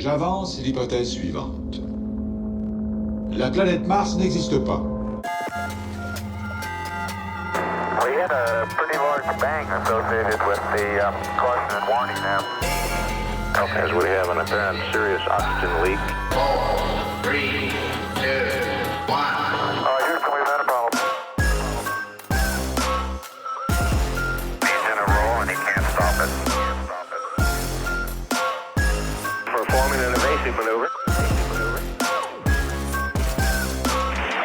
J'avance l'hypothèse suivante. La planète Mars n'existe pas. We had a pretty large bang associated with the caution and warning now. Okay, as we have an apparent serious oxygen leak. 4, 3, 2, 1. Houston, we've had a problem. He's in a roll and he can't stop it. Performing an evasive maneuver.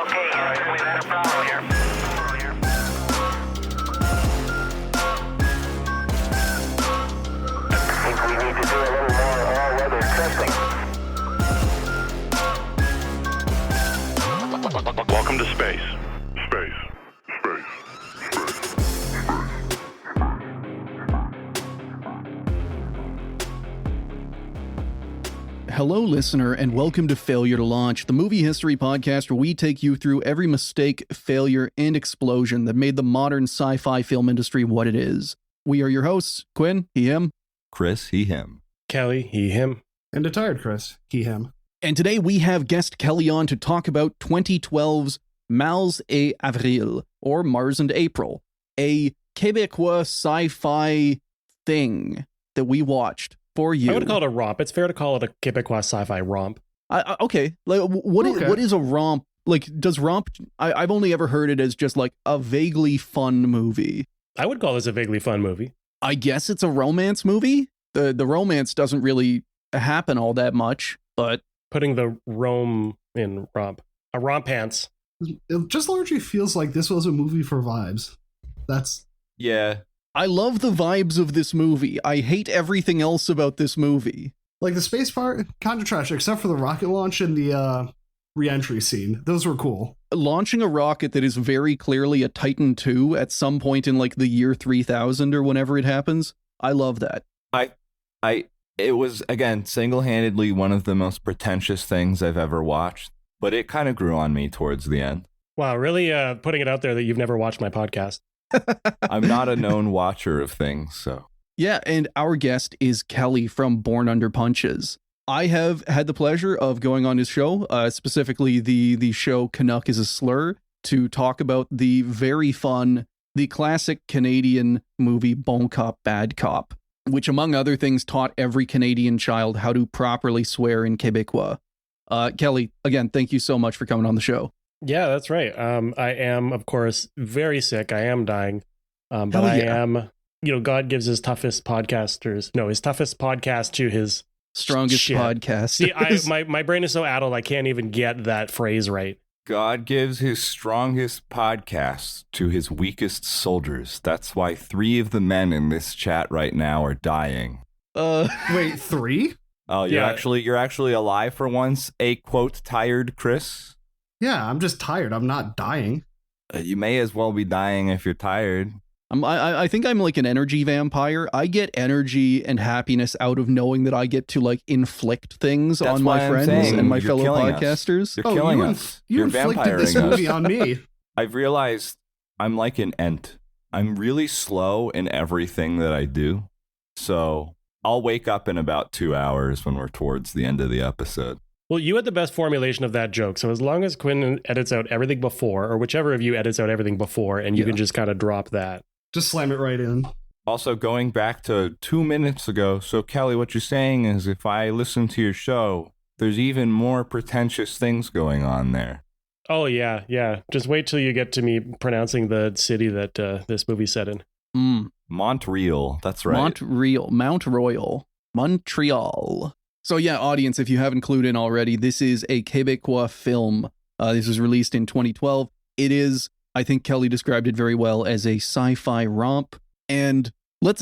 Okay, Houston, we've had a problem here. I think we need to do a little more all-weather testing. Welcome to space. Hello, listener, and welcome to Failure to Launch, the movie history podcast where we take you through every mistake, failure, and explosion that made the modern sci-fi film industry what it is. We are your hosts, Quinn, he, him. Chris, he, him. Kelly, he, him. And a tired Chris, he, him. And today we have guest Kelly on to talk about 2012's Mars et Avril, or Mars and April, a Québécois sci-fi thing that we watched for you. I would call it a romp. It's fair to call it a Québécois sci-fi romp. Okay. Like, what is a romp? Like, does romp... I've only ever heard it as just like a vaguely fun movie. I would call this a vaguely fun movie. I guess it's a romance movie. The romance doesn't really happen all that much, but... Putting the Rome in romp. A romp pants. It just largely feels like this was a movie for vibes. Yeah. I love the vibes of this movie. I hate everything else about this movie. Like the space part, kind of trash, except for the rocket launch and the re-entry scene. Those were cool. Launching a rocket that is very clearly a Titan II at some point in like the year 3000 or whenever it happens. I love that. It was, again, single-handedly one of the most pretentious things I've ever watched, but it kind of grew on me towards the end. Wow, really putting it out there that you've never watched my podcast. I'm not a known watcher of things, so. Yeah, and our guest is Kelly from Born Under Punches. I have had the pleasure of going on his show, specifically the show Canuck is a Slur, to talk about the very fun, the classic Canadian movie Bon Cop, Bad Cop, which among other things taught every Canadian child how to properly swear in Québécois. Kelly, again, thank you so much for coming on the show. Yeah, that's right. I am, of course, very sick. I am dying. But I am, God gives his toughest podcast to his strongest shit. podcast. See, my brain is so addled, I can't even get that phrase right. God gives his strongest podcasts to his weakest soldiers. That's why 3 of the men in this chat right now are dying. Wait, 3? Oh, you're actually alive for once, a quote tired Chris? Yeah, I'm just tired. I'm not dying. You may as well be dying if you're tired. I think I'm like an energy vampire. I get energy and happiness out of knowing that I get to like inflict things on my friends and my fellow podcasters. You're killing us. You You're inflicted this vampiring movie us. on me. I've realized I'm like an ent. I'm really slow in everything that I do. So I'll wake up in about 2 hours when we're towards the end of the episode. Well, you had the best formulation of that joke. So as long as Quinn edits out everything before, or whichever of you edits out everything before, and you can just kind of drop that. Just slam it right in. Also, going back to 2 minutes ago, so Kelly, what you're saying is if I listen to your show, there's even more pretentious things going on there. Oh, yeah. Just wait till you get to me pronouncing the city that this movie's set in. Montreal, that's right. Mount Royal. Montreal. So yeah, audience, if you haven't clued in already, this is a Québécois film. This was released in 2012. It is, I think Kelly described it very well, as a sci-fi romp. And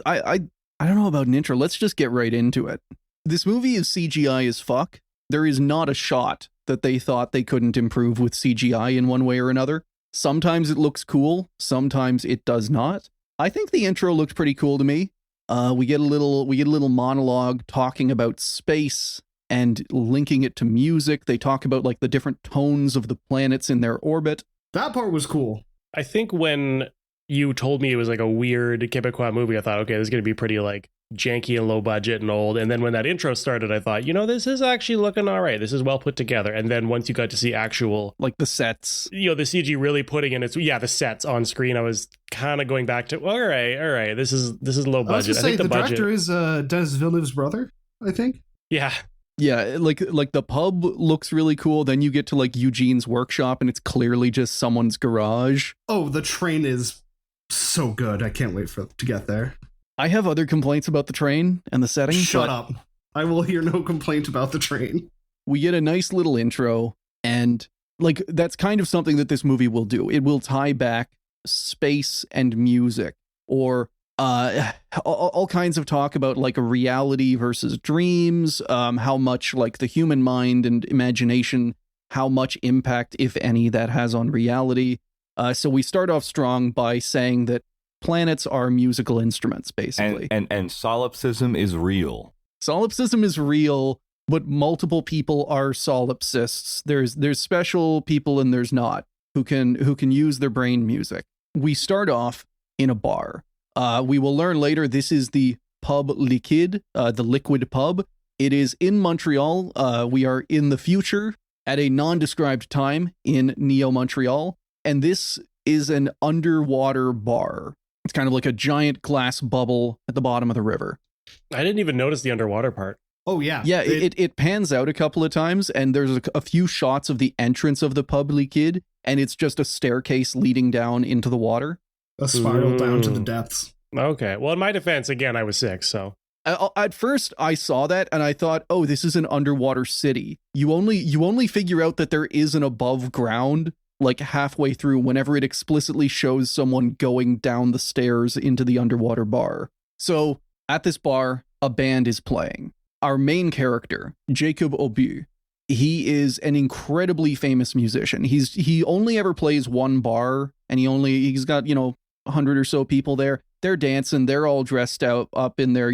I don't know about an intro. Let's just get right into it. This movie is CGI as fuck. There is not a shot that they thought they couldn't improve with CGI in one way or another. Sometimes it looks cool. Sometimes it does not. I think the intro looked pretty cool to me. We get a little monologue talking about space and linking it to music. They talk about like the different tones of the planets in their orbit. That part was cool. I think when you told me it was like a weird Québécois movie, I thought, okay, this is going to be pretty like janky and low budget and old. And then when that intro started, I thought, this is actually looking all right. This is well put together. And then once you got to see actual, like the sets, the CG really putting in the sets on screen, I was kind of going back to, all right, this is low budget. I think the director is Denis Villeneuve's brother, I think. Yeah. Yeah, like the pub looks really cool. Then you get to like Eugene's workshop and it's clearly just someone's garage. Oh, the train is so good. I can't wait to get there. I have other complaints about the train and the setting. Shut up. I will hear no complaint about the train. We get a nice little intro, and like that's kind of something that this movie will do. It will tie back space and music, or all kinds of talk about like a reality versus dreams, how much like the human mind and imagination, how much impact, if any, that has on reality. So we start off strong by saying that planets are musical instruments, basically. And solipsism is real. Solipsism is real, but multiple people are solipsists. There's special people and there's not who can use their brain music. We start off in a bar. We will learn later this is the Pub Liquide, the liquid pub. It is in Montreal. We are in the future at a non-described time in Neo-Montreal. And this is an underwater bar. It's kind of like a giant glass bubble at the bottom of the river. I didn't even notice the underwater part. Oh, yeah. Yeah, it pans out a couple of times, and there's a few shots of the entrance of the Pub Liquide, and it's just a staircase leading down into the water. A spiral down to the depths. Okay. Well, in my defense, again, I was 6, so. At first, I saw that, and I thought, oh, this is an underwater city. You only figure out that there is an above ground like halfway through whenever it explicitly shows someone going down the stairs into the underwater bar. So at this bar, a band is playing. Our main character, Jacob Aubu, he is an incredibly famous musician. He only ever plays one bar, and he's got 100 or so people there. They're dancing. They're all dressed up in their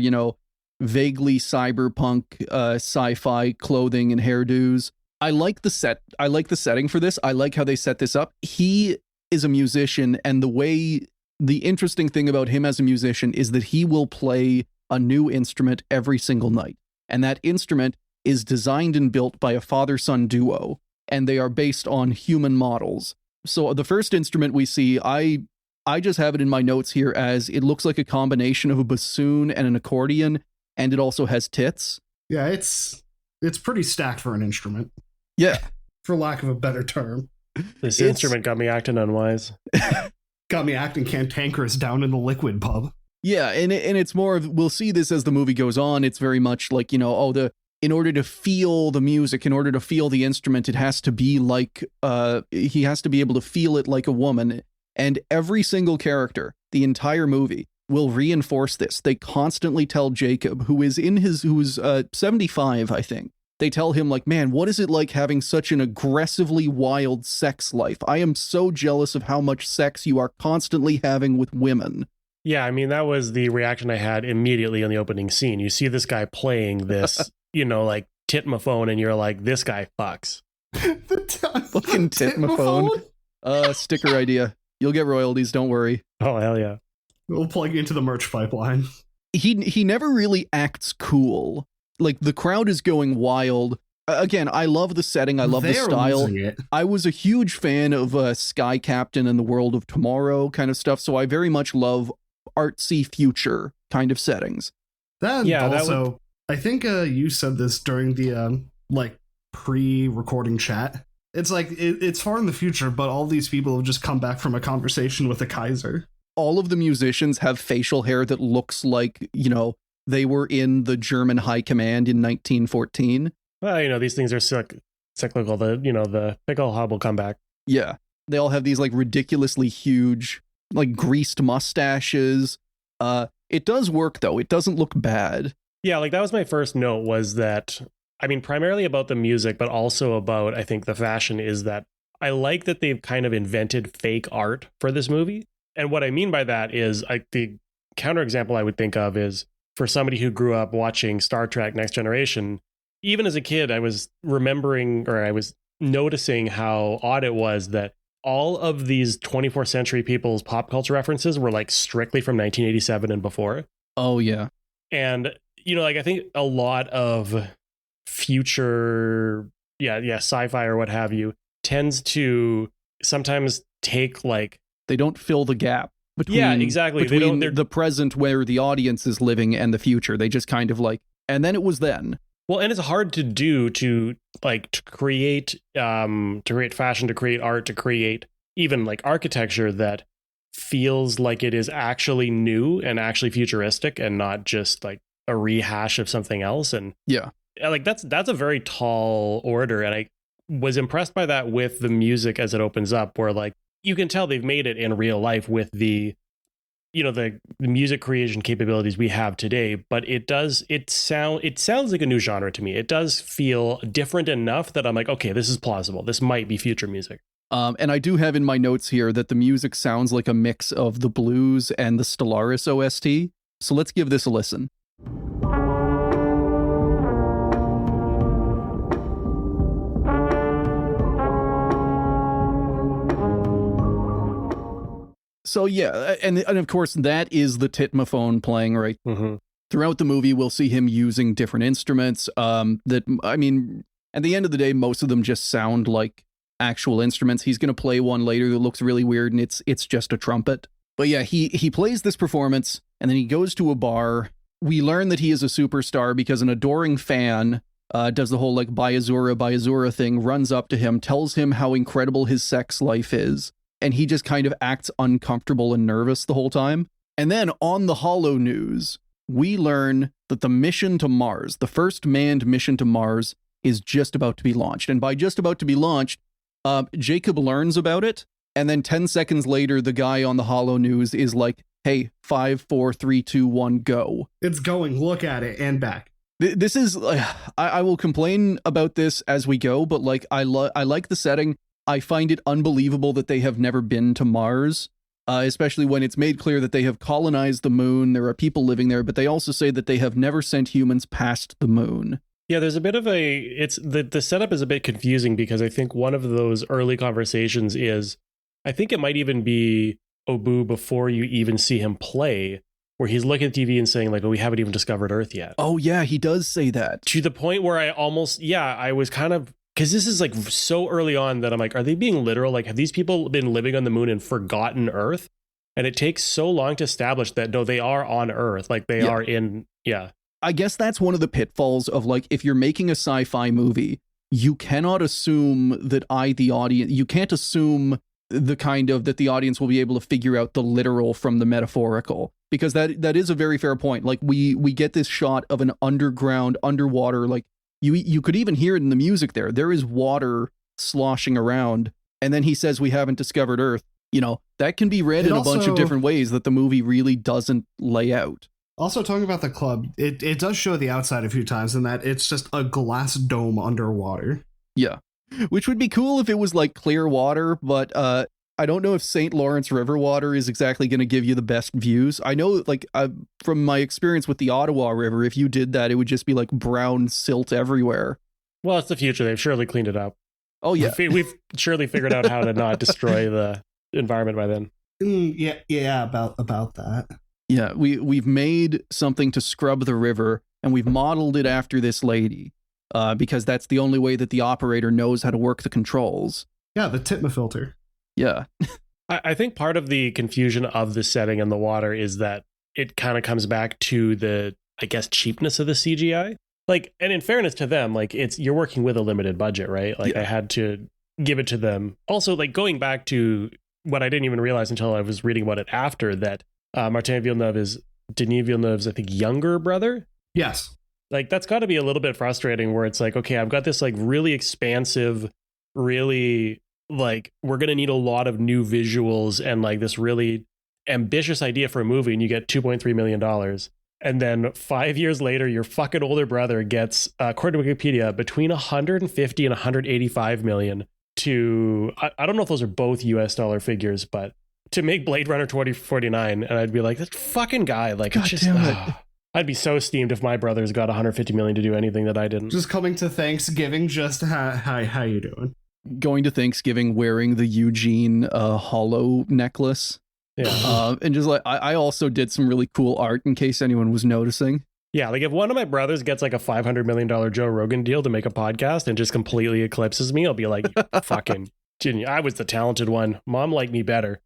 vaguely cyberpunk sci-fi clothing and hairdos. I like the setting for this. I like how they set this up. He is a musician, and the interesting thing about him as a musician is that he will play a new instrument every single night. And that instrument is designed and built by a father-son duo, and they are based on human models. So the first instrument we see, I just have it in my notes here as it looks like a combination of a bassoon and an accordion, and it also has tits. Yeah, it's pretty stacked for an instrument. Yeah. For lack of a better term. This instrument got me acting unwise. Got me acting cantankerous down in the liquid pub. Yeah, and it's more of, we'll see this as the movie goes on. It's very much like, in order to feel the music, in order to feel the instrument, it has to be like, he has to be able to feel it like a woman. And every single character, the entire movie, will reinforce this. They constantly tell Jacob, who's 75, I think. They tell him, like, man, what is it like having such an aggressively wild sex life? I am so jealous of how much sex you are constantly having with women. Yeah, I mean, that was the reaction I had immediately on the opening scene. You see this guy playing this, like titmophone, and you're like, this guy fucks. Fucking titmophone. Sticker idea. You'll get royalties, don't worry. Oh, hell yeah. We'll plug you into the merch pipeline. He never really acts cool. Like, the crowd is going wild. Again, I love the setting. I love the style. I was a huge fan of Sky Captain and the World of Tomorrow kind of stuff, so I very much love artsy future kind of settings. I think you said this during the pre-recording chat. It's like it's far in the future, but all these people have just come back from a conversation with a Kaiser. All of the musicians have facial hair that looks like, they were in the German High Command in 1914. Well, these things are cyclical. The pickle hub will come back. Yeah. They all have these like ridiculously huge, like greased mustaches. It does work though. It doesn't look bad. Yeah, like that was my first note, was that, I mean, primarily about the music, but also about, I think, the fashion, is that I like that they've kind of invented fake art for this movie. And what I mean by that is, the counterexample I would think of is, for somebody who grew up watching Star Trek Next Generation, even as a kid, I was noticing how odd it was that all of these 24th century people's pop culture references were like strictly from 1987 and before. Oh, yeah. And, like I think a lot of future, sci-fi or what have you, tends to sometimes take like... They don't fill the gap between, exactly. between the present where the audience is living and the future. They just kind of like, and then it was then. Well, and it's hard to do to create fashion, to create art, to create even like architecture that feels like it is actually new and actually futuristic and not just like a rehash of something else. And like that's a very tall order. And I was impressed by that with the music as it opens up, where like you can tell they've made it in real life with the music creation capabilities we have today, but it sounds like a new genre to me. It does feel different enough that I'm like, okay, this is plausible. This might be future music. And I do have in my notes here that the music sounds like a mix of the blues and the Stellaris OST. So let's give this a listen. So yeah, and of course that is the Titmophone playing right. Mm-hmm. Throughout the movie, we'll see him using different instruments. At the end of the day, most of them just sound like actual instruments. He's going to play one later that looks really weird, and it's just a trumpet. But yeah, he plays this performance, and then he goes to a bar. We learn that he is a superstar because an adoring fan does the whole like Bayazura thing, runs up to him, tells him how incredible his sex life is, and he just kind of acts uncomfortable and nervous the whole time. And then on the Holo News, we learn that the mission to Mars, the first manned mission to Mars, is just about to be launched. And by just about to be launched, Jacob learns about it, and then 10 seconds later, the guy on the Holo News is like, hey, 5, 4, 3, 2, 1, go. It's going, look at it, and back. This is, I will complain about this as we go, but like, I like the setting. I find it unbelievable that they have never been to Mars, especially when it's made clear that they have colonized the moon. There are people living there, but they also say that they have never sent humans past the moon. Yeah, there's a bit of the setup is a bit confusing, because I think one of those early conversations is, I think it might even be Obu before you even see him play, where he's looking at TV and saying like, oh, we haven't even discovered Earth yet. Oh yeah, he does say that. To the point where I was kind of, because this is like so early on that I'm like, are they being literal? Like, have these people been living on the moon and forgotten Earth? And it takes so long to establish that, no, they are on Earth. Like they are in, I guess that's one of the pitfalls of like, if you're making a sci-fi movie, you cannot assume that you can't assume the kind of that the audience will be able to figure out the literal from the metaphorical, because that is a very fair point. Like we get this shot of an underwater, like you could even hear it in the music there. There is water sloshing around, and then he says we haven't discovered Earth. That can be read in a bunch of different ways that the movie really doesn't lay out. Also, talking about the club, it does show the outside a few times, and that it's just a glass dome underwater. Yeah. Which would be cool if it was like clear water, but I don't know if St. Lawrence River water is exactly going to give you the best views. I know, like, from my experience with the Ottawa River, if you did that, it would just be like brown silt everywhere. Well, it's the future. They've surely cleaned it up. Oh, yeah. We've surely figured out how to not destroy the environment by then. About that. Yeah, we've made something to scrub the river, and we've modeled it after this lady, because that's the only way that the operator knows how to work the controls. Yeah, the Titma filter. Yeah. I think part of the confusion of the setting and the water is that it kind of comes back to the, I guess, cheapness of the CGI. Like, and in fairness to them, like, you're working with a limited budget, right? Like, I had to give it to them. Also, like, going back to what I didn't even realize until I was reading about it after, that Martin Villeneuve is Denis Villeneuve's, I think, younger brother. Yes. Like, that's got to be a little bit frustrating, where it's like, okay, I've got this like really expansive, really like, we're going to need a lot of new visuals and like this really ambitious idea for a movie, and you get $2.3 million. And then 5 years later, your fucking older brother gets, according to Wikipedia, between 150 and 185 million to, I don't know if those are both US dollar figures, but to make Blade Runner 2049. And I'd be like, that fucking guy, like, God just, I'd be so steamed if my brother's got 150 million to do anything that I didn't. Just coming to Thanksgiving, just how you doing? Going to Thanksgiving wearing the Eugene hollow necklace. Yeah. And just like, I also did some really cool art in case anyone was noticing. Yeah, like if one of my brothers gets like a $500 million Joe Rogan deal to make a podcast and just completely eclipses me, I'll be like, fucking genius. I was the talented one. Mom liked me better.